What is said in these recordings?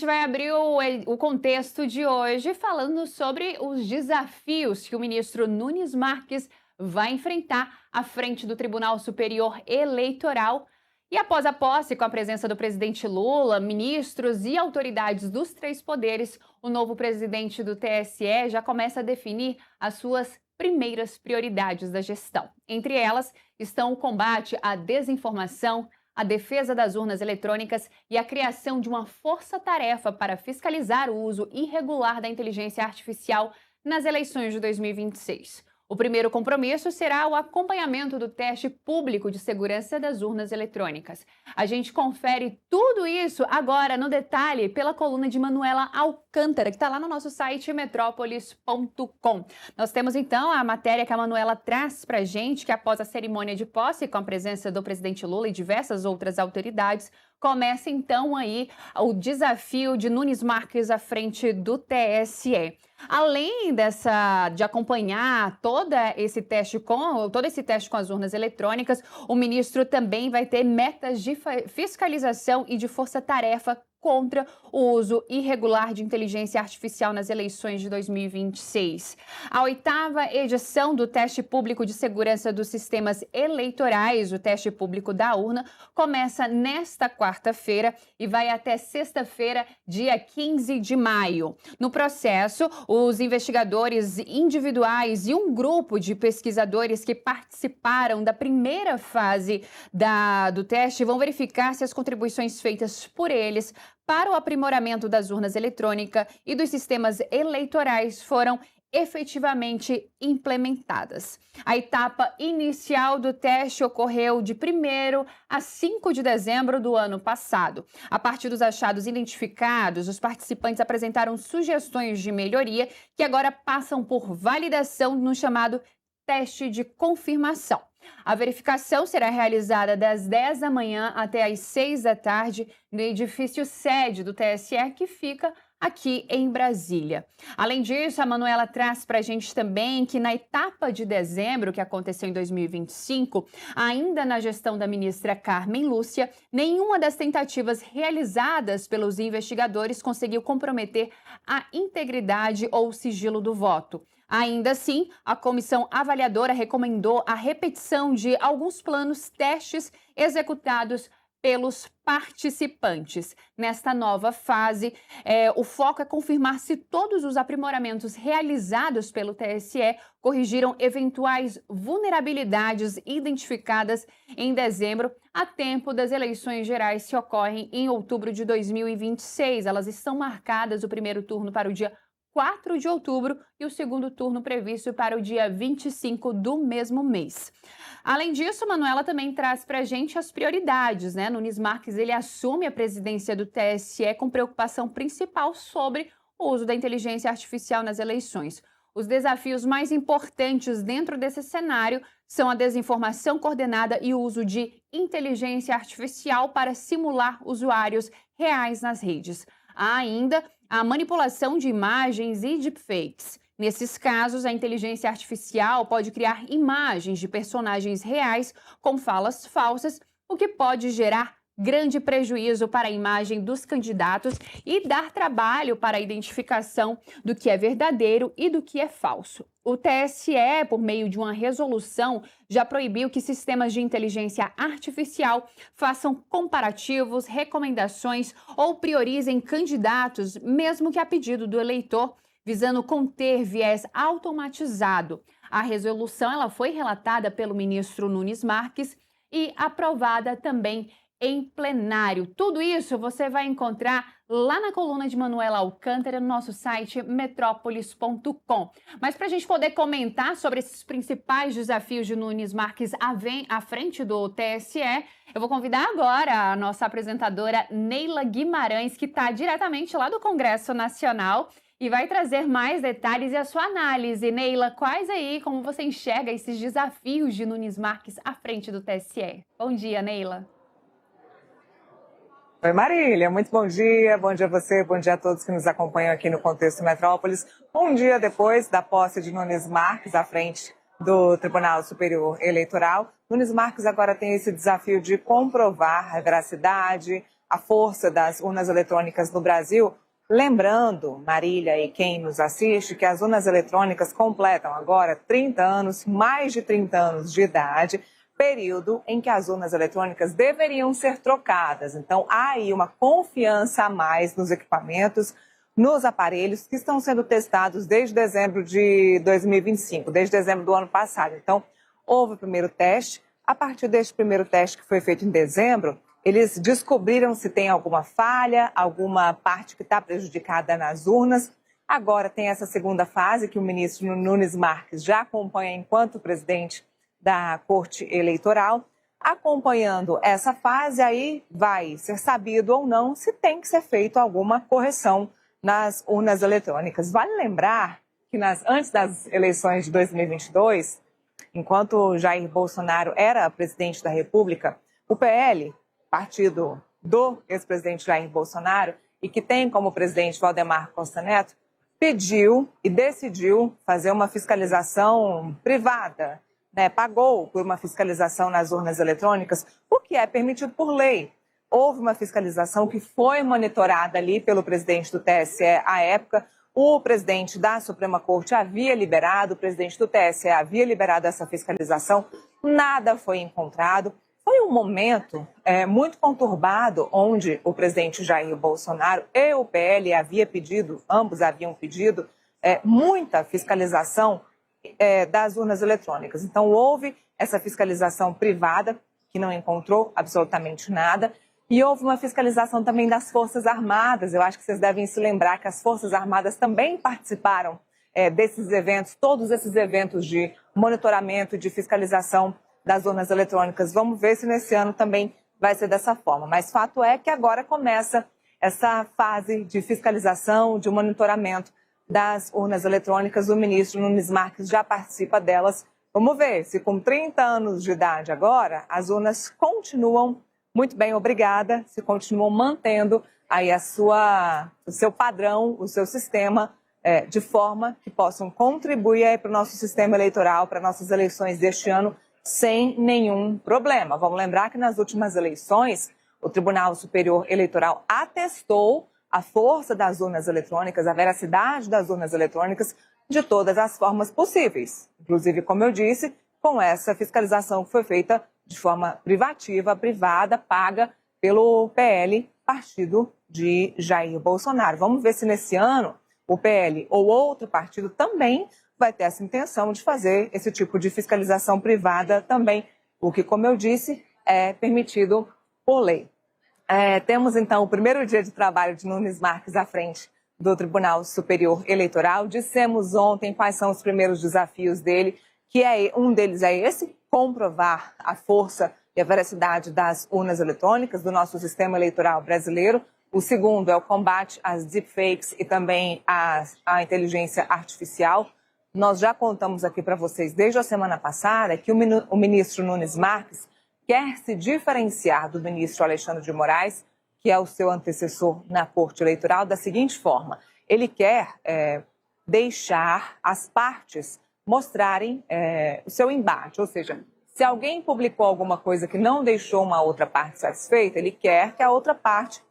vai abrir o contexto de hoje falando sobre os desafios que o ministro Nunes Marques vai enfrentar à frente do Tribunal Superior Eleitoral. E após a posse, com a presença do presidente Lula, ministros e autoridades dos três poderes, o novo presidente do TSE já começa a definir as suas primeiras prioridades da gestão. Entre elas estão o combate à desinformação, a defesa das urnas eletrônicas e a criação de uma força-tarefa para fiscalizar o uso irregular da inteligência artificial nas eleições de 2026. O primeiro compromisso será o acompanhamento do teste público de segurança das urnas eletrônicas. A gente confere tudo isso agora no detalhe pela coluna de Manuela Alcântara, que está lá no nosso site metrópolis.com. Nós temos então a matéria que a Manuela traz para a gente, que após a cerimônia de posse com a presença do presidente Lula e diversas outras autoridades, começa então aí o desafio de Nunes Marques à frente do TSE. Além de acompanhar todo esse teste com as urnas eletrônicas, o ministro também vai ter metas de fiscalização e de força-tarefa contra o uso irregular de inteligência artificial nas eleições de 2026. A 8ª edição do teste público de segurança dos sistemas eleitorais, o teste público da urna, começa nesta quarta-feira e vai até sexta-feira, dia 15 de maio. No processo, os investigadores individuais e um grupo de pesquisadores que participaram da primeira fase do teste vão verificar se as contribuições feitas por eles para o aprimoramento das urnas eletrônicas e dos sistemas eleitorais foram efetivamente implementadas. A etapa inicial do teste ocorreu de 1º a 5 de dezembro do ano passado. A partir dos achados identificados, os participantes apresentaram sugestões de melhoria que agora passam por validação no chamado teste de confirmação. A verificação será realizada das 10 da manhã até às 6 da tarde no edifício sede do TSE, que fica aqui em Brasília. Além disso, a Manuela traz para a gente também que na etapa de dezembro, que aconteceu em 2025, ainda na gestão da ministra Carmen Lúcia, nenhuma das tentativas realizadas pelos investigadores conseguiu comprometer a integridade ou o sigilo do voto. Ainda assim, a comissão avaliadora recomendou a repetição de alguns planos testes executados pelos participantes. Nesta nova fase, o foco é confirmar se todos os aprimoramentos realizados pelo TSE corrigiram eventuais vulnerabilidades identificadas em dezembro, a tempo das eleições gerais que ocorrem em outubro de 2026. Elas estão marcadas, o primeiro turno para o dia 4 de outubro e o segundo turno previsto para o dia 25 do mesmo mês. Além disso, Manuela também traz para a gente as prioridades, né? Nunes Marques, ele assume a presidência do TSE com preocupação principal sobre o uso da inteligência artificial nas eleições. Os desafios mais importantes dentro desse cenário são a desinformação coordenada e o uso de inteligência artificial para simular usuários reais nas redes. Há ainda a manipulação de imagens e deepfakes. Nesses casos, a inteligência artificial pode criar imagens de personagens reais com falas falsas, o que pode gerar grande prejuízo para a imagem dos candidatos e dar trabalho para a identificação do que é verdadeiro e do que é falso. O TSE, por meio de uma resolução, já proibiu que sistemas de inteligência artificial façam comparativos, recomendações ou priorizem candidatos, mesmo que a pedido do eleitor, visando conter viés automatizado. A resolução ela foi relatada pelo ministro Nunes Marques e aprovada também em plenário. Tudo isso você vai encontrar lá na coluna de Manuela Alcântara no nosso site metrópolis.com. Mas para a gente poder comentar sobre esses principais desafios de Nunes Marques à frente do TSE, eu vou convidar agora a nossa apresentadora Neila Guimarães, que está diretamente lá do Congresso Nacional e vai trazer mais detalhes e a sua análise. Neila, como você enxerga esses desafios de Nunes Marques à frente do TSE? Bom dia, Neila. Oi, Marília, muito bom dia a você, bom dia a todos que nos acompanham aqui no Contexto Metrópolis. Um dia depois da posse de Nunes Marques à frente do Tribunal Superior Eleitoral, Nunes Marques agora tem esse desafio de comprovar a veracidade, a força das urnas eletrônicas no Brasil. Lembrando, Marília e quem nos assiste, que as urnas eletrônicas completam agora 30 anos, mais de 30 anos de idade, período em que as urnas eletrônicas deveriam ser trocadas. Então, há aí uma confiança a mais nos equipamentos, nos aparelhos que estão sendo testados desde dezembro de 2025, desde dezembro do ano passado. Então, houve o primeiro teste. A partir deste primeiro teste que foi feito em dezembro, eles descobriram se tem alguma falha, alguma parte que está prejudicada nas urnas. Agora tem essa segunda fase que o ministro Nunes Marques já acompanha enquanto presidente da Corte Eleitoral. Acompanhando essa fase, aí vai ser sabido ou não se tem que ser feito alguma correção nas urnas eletrônicas. Vale lembrar que antes das eleições de 2022, enquanto Jair Bolsonaro era presidente da República, o PL, partido do ex-presidente Jair Bolsonaro, e que tem como presidente Valdemar Costa Neto, pediu e decidiu fazer uma fiscalização privada, né? Pagou por uma fiscalização nas urnas eletrônicas, o que é permitido por lei. Houve uma fiscalização que foi monitorada ali pelo presidente do TSE à época. O presidente da Suprema Corte havia liberado, o presidente do TSE havia liberado essa fiscalização, nada foi encontrado. Foi um momento muito conturbado, onde o presidente Jair Bolsonaro e o PL ambos haviam pedido muita fiscalização das urnas eletrônicas. Então, houve essa fiscalização privada, que não encontrou absolutamente nada, e houve uma fiscalização também das Forças Armadas. Eu acho que vocês devem se lembrar que as Forças Armadas também participaram desses eventos, todos esses eventos de monitoramento e de fiscalização das urnas eletrônicas. Vamos ver se nesse ano também vai ser dessa forma. Mas fato é que agora começa essa fase de fiscalização, de monitoramento das urnas eletrônicas. O ministro Nunes Marques já participa delas. Vamos ver se com 30 anos de idade agora, as urnas continuam muito bem, obrigada, se continuam mantendo aí o seu padrão, o seu sistema, de forma que possam contribuir para o nosso sistema eleitoral, para nossas eleições deste ano, sem nenhum problema. Vamos lembrar que nas últimas eleições, o Tribunal Superior Eleitoral atestou a força das urnas eletrônicas, a veracidade das urnas eletrônicas de todas as formas possíveis. Inclusive, como eu disse, com essa fiscalização que foi feita de forma privativa, privada, paga pelo PL, partido de Jair Bolsonaro. Vamos ver se nesse ano o PL ou outro partido também vai ter essa intenção de fazer esse tipo de fiscalização privada também, o que, como eu disse, é permitido por lei. Temos, então, o primeiro dia de trabalho de Nunes Marques à frente do Tribunal Superior Eleitoral. Dissemos ontem quais são os primeiros desafios dele, que um deles é esse, comprovar a força e a veracidade das urnas eletrônicas do nosso sistema eleitoral brasileiro. O segundo é o combate às deepfakes e também à inteligência artificial. Nós já contamos aqui para vocês desde a semana passada que o ministro Nunes Marques quer se diferenciar do ministro Alexandre de Moraes, que é o seu antecessor na Corte Eleitoral, da seguinte forma: ele quer deixar as partes mostrarem o seu embate, ou seja, se alguém publicou alguma coisa que não deixou uma outra parte satisfeita, ele quer que a outra parte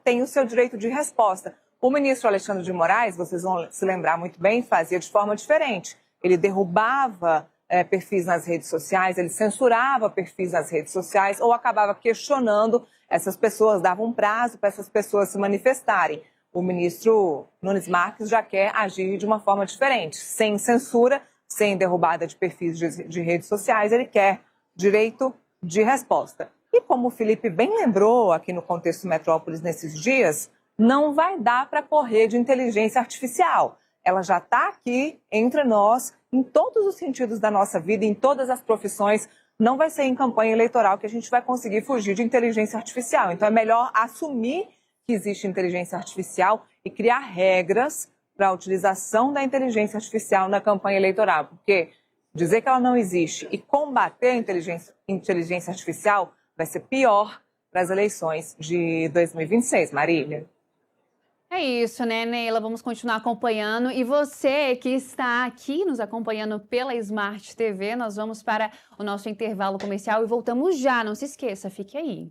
tenha o seu direito de resposta. O ministro Alexandre de Moraes, vocês vão se lembrar muito bem, fazia de forma diferente. Ele derrubava perfis nas redes sociais, ele censurava perfis nas redes sociais ou acabava questionando essas pessoas, dava um prazo para essas pessoas se manifestarem. O ministro Nunes Marques já quer agir de uma forma diferente, sem censura, sem derrubada de perfis de redes sociais, ele quer direito de resposta. E como o Felipe bem lembrou aqui no Contexto Metrópolis nesses dias, não vai dar para correr de inteligência artificial. Ela já está aqui entre nós, em todos os sentidos da nossa vida, em todas as profissões. Não vai ser em campanha eleitoral que a gente vai conseguir fugir de inteligência artificial. Então é melhor assumir que existe inteligência artificial e criar regras para a utilização da inteligência artificial na campanha eleitoral. Porque dizer que ela não existe e combater a inteligência artificial vai ser pior para as eleições de 2026, Marília. É isso, né, Neila? Vamos continuar acompanhando. E você que está aqui nos acompanhando pela Smart TV, nós vamos para o nosso intervalo comercial e voltamos já. Não se esqueça, fique aí.